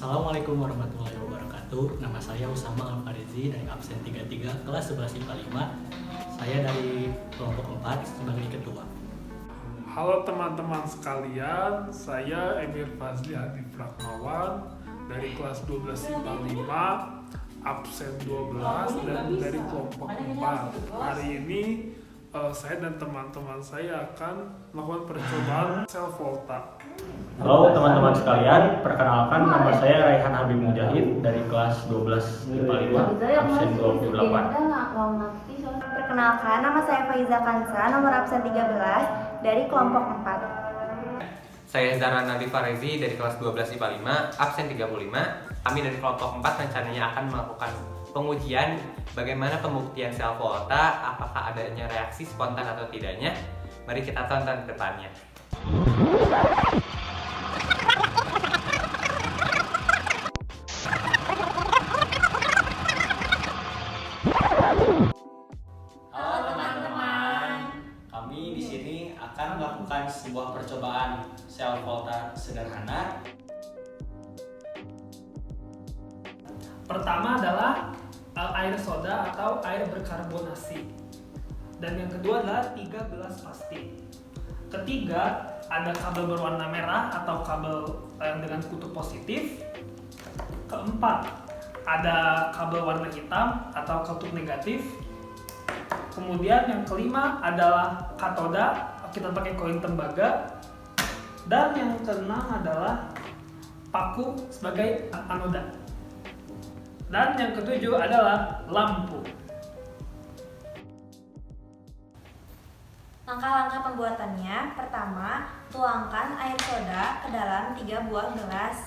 Assalamualaikum warahmatullahi wabarakatuh. Nama saya Usama Al-Farizi dari absen 33 kelas 11 IPA 5. Saya dari kelompok 4 sebagai ketua. Halo teman-teman sekalian, saya Emir Fazli Hadi Pragmawan dari kelas 12 IPA 5, absen 12 dan dari kelompok 4. Hari ini saya dan teman-teman saya akan melakukan percobaan self volta. Halo teman-teman sekalian, perkenalkan nama saya Raihan Habib Mujahid dari kelas 12 IPA 5, absen 28. Perkenalkan, nama saya Faiza Kansa, nomor absen 13 dari kelompok 4. Saya Zahran Nabi Farezi dari kelas 12 IPA 5, absen 35. Kami dari kelompok 4 rencananya akan melakukan pengujian bagaimana pembuktian self volta, apakah adanya reaksi spontan atau tidaknya. Mari kita tonton ke depannya. Halo teman-teman, kami di sini akan melakukan sebuah percobaan self volta sederhana. Pertama adalah air soda atau air berkarbonasi. Dan yang kedua adalah 3 gelas plastik. Ketiga, ada kabel berwarna merah atau kabel yang dengan kutub positif. Keempat, ada kabel warna hitam atau kutub negatif. Kemudian yang kelima adalah katoda, kita pakai koin tembaga. Dan yang keenam adalah paku sebagai anoda. Dan yang ketujuh adalah lampu. Langkah-langkah pembuatannya, pertama, tuangkan air soda ke dalam 3 buah gelas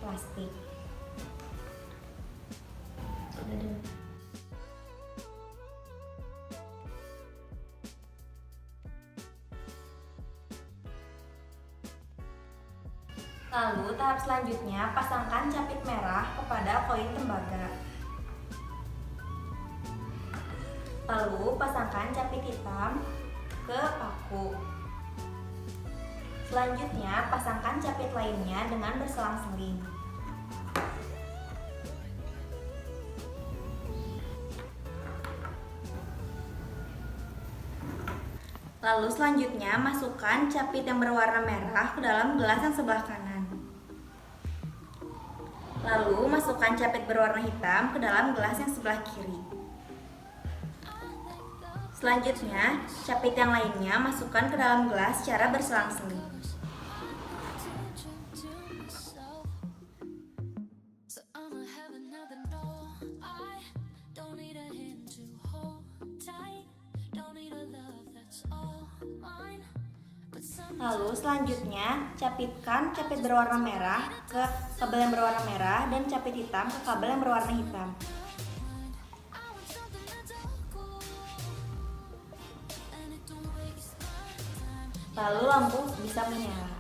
plastik. Lalu tahap selanjutnya, pasangkan capit merah kepada koin tembaga. Lalu pasangkan capit hitam ke paku. Selanjutnya, pasangkan capit lainnya dengan berselang-seling. Lalu selanjutnya, masukkan capit yang berwarna merah ke dalam gelas yang sebelah kanan. Lalu masukkan capit berwarna hitam ke dalam gelas yang sebelah kiri. Selanjutnya, capit yang lainnya masukkan ke dalam gelas secara berselang-seling. Lalu selanjutnya, capitkan capit berwarna merah ke kabel yang berwarna merah dan capit hitam ke kabel yang berwarna hitam. Lalu lampu bisa menyala.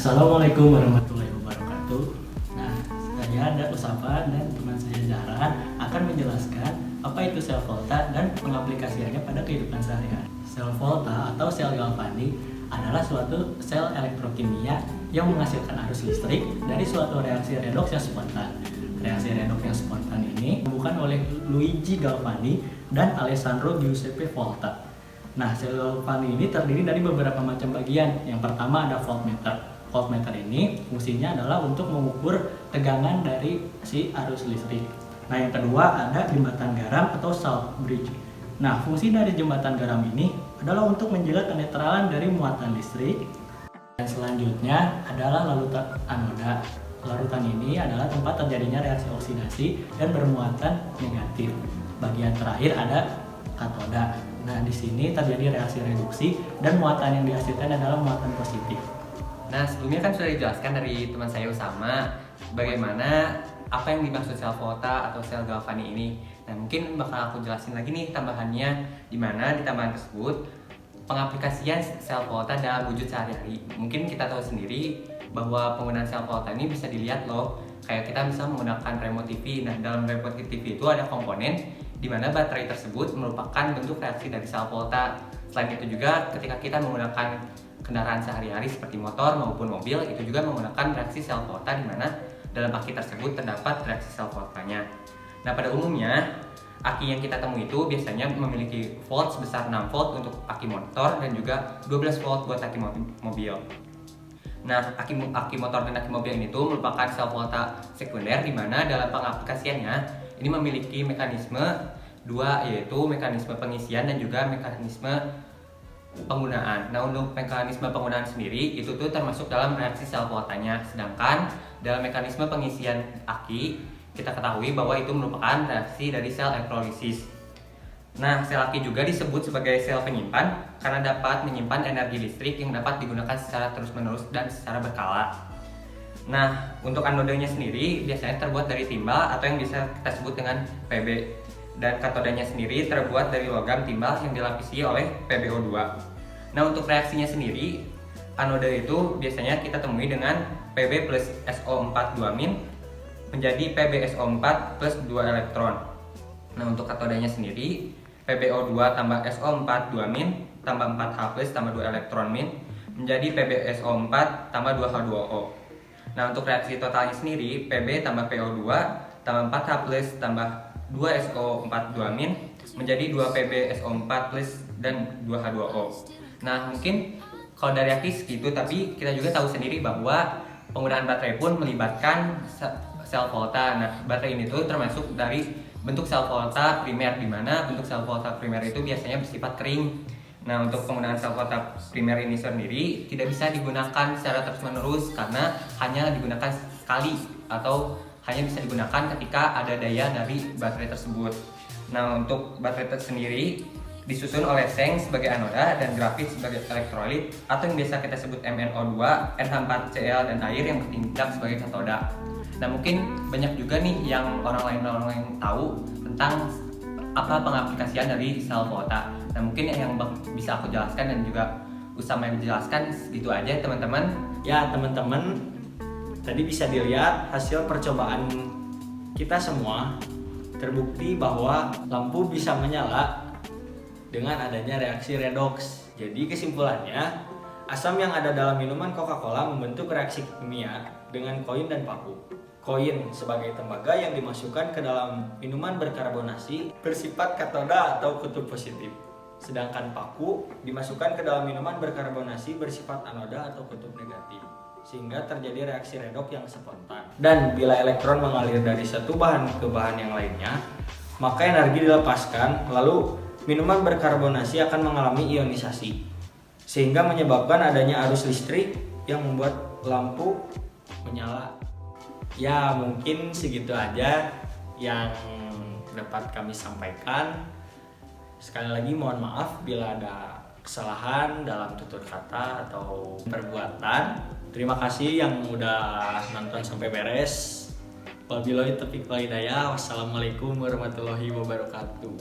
Assalamualaikum warahmatullahi wabarakatuh. Nah, saya ada Usama dan teman saya Zahran akan menjelaskan apa itu sel volta dan pengaplikasiannya pada kehidupan sehari-hari. Sel volta atau sel galvanik adalah suatu sel elektrokimia yang menghasilkan arus listrik dari suatu reaksi redoks yang spontan. Reaksi redoks yang spontan ini ditemukan oleh Luigi Galvani dan Alessandro Giuseppe Volta. Nah, sel galvanik ini terdiri dari beberapa macam bagian. Yang pertama ada voltmeter. Voltmeter ini fungsinya adalah untuk mengukur tegangan dari si arus listrik. Nah, yang kedua ada jembatan garam atau salt bridge. Nah, fungsi dari jembatan garam ini adalah untuk menjaga kenetralan dari muatan listrik. Dan selanjutnya adalah larutan anoda. Larutan ini adalah tempat terjadinya reaksi oksidasi dan bermuatan negatif. Bagian terakhir ada katoda. Nah, di sini terjadi reaksi reduksi dan muatan yang dihasilkan adalah muatan positif. Nah, sebelumnya kan sudah dijelaskan dari teman saya Usama bagaimana apa yang dimaksud sel volta atau sel galvani ini. Nah, mungkin bakal aku jelasin lagi nih tambahannya, di mana di tambahan tersebut pengaplikasian sel volta dalam wujud sehari-hari. Mungkin kita tahu sendiri bahwa penggunaan sel volta ini bisa dilihat loh, kayak kita bisa menggunakan remote TV. Nah, dalam remote TV itu ada komponen di mana baterai tersebut merupakan bentuk reaksi dari sel volta. Selain itu juga ketika kita menggunakan kendaraan sehari-hari seperti motor maupun mobil, itu juga menggunakan reaksi sel volta di mana dalam aki tersebut terdapat reaksi sel voltanya. Nah, pada umumnya aki yang kita temui itu biasanya memiliki volt sebesar 6 volt untuk aki motor dan juga 12 volt buat aki mobil. Nah, aki motor dan aki mobil ini tuh merupakan sel volta sekunder di mana dalam pengaplikasiannya ini memiliki mekanisme dua, yaitu mekanisme pengisian dan juga mekanisme penggunaan. Nah, untuk mekanisme penggunaan sendiri itu tuh termasuk dalam reaksi sel voltanya. Sedangkan dalam mekanisme pengisian aki kita ketahui bahwa itu merupakan reaksi dari sel elektrolisis. Nah, sel aki juga disebut sebagai sel penyimpan karena dapat menyimpan energi listrik yang dapat digunakan secara terus-menerus dan secara berkala. Nah, untuk anodanya sendiri biasanya terbuat dari timbal atau yang bisa kita sebut dengan Pb. Dan katodanya sendiri terbuat dari logam timbal yang dilapisi oleh PbO2. Nah, untuk reaksinya sendiri, anoda itu biasanya kita temui dengan Pb plus SO4 2- menjadi PbSO4 plus 2 elektron. Nah, untuk katodanya sendiri, PbO2 tambah SO4 2- tambah 4H plus tambah 2 elektron menjadi PbSO4 tambah 2H2O. Nah, untuk reaksi totalnya sendiri, Pb tambah PO2 tambah 4H plus tambah 2SO4 2- menjadi 2 PbSO4 plus dan 2H2O. Nah, mungkin kalau dari aki segitu, tapi kita juga tahu sendiri bahwa penggunaan baterai pun melibatkan sel volta. Nah, baterai ini tuh termasuk dari bentuk sel volta primer, di mana bentuk sel volta primer itu biasanya bersifat kering. Nah, untuk penggunaan sel volta primer ini sendiri tidak bisa digunakan secara terus-menerus karena hanya digunakan sekali atau hanya bisa digunakan ketika ada daya dari baterai tersebut. Nah, untuk baterai sendiri disusun oleh seng sebagai anoda dan grafit sebagai elektrolit atau yang biasa kita sebut MnO2, NH4Cl dan air yang bertindak sebagai katoda. Nah, mungkin banyak juga nih yang orang lain tahu tentang apa pengaplikasian dari sel volta. Nah, mungkin yang bisa aku jelaskan dan juga Usama yang dijelaskan segitu aja teman-teman. Ya teman-teman, tadi bisa dilihat hasil percobaan kita semua, terbukti bahwa lampu bisa menyala dengan adanya reaksi redoks. Jadi kesimpulannya, asam yang ada dalam minuman Coca-Cola membentuk reaksi kimia dengan koin dan paku. Koin sebagai tembaga yang dimasukkan ke dalam minuman berkarbonasi bersifat katoda atau kutub positif. Sedangkan paku dimasukkan ke dalam minuman berkarbonasi bersifat anoda atau kutub negatif, sehingga terjadi reaksi redok yang spontan. Dan bila elektron mengalir dari satu bahan ke bahan yang lainnya, maka energi dilepaskan, lalu minuman berkarbonasi akan mengalami ionisasi, sehingga menyebabkan adanya arus listrik yang membuat lampu menyala. Ya, mungkin segitu aja yang dapat kami sampaikan. Sekali lagi mohon maaf bila ada kesalahan dalam tutur kata atau perbuatan. Terima kasih yang udah nonton sampai beres. Wabillahi taufiq wal hidayah. Wassalamualaikum warahmatullahi wabarakatuh.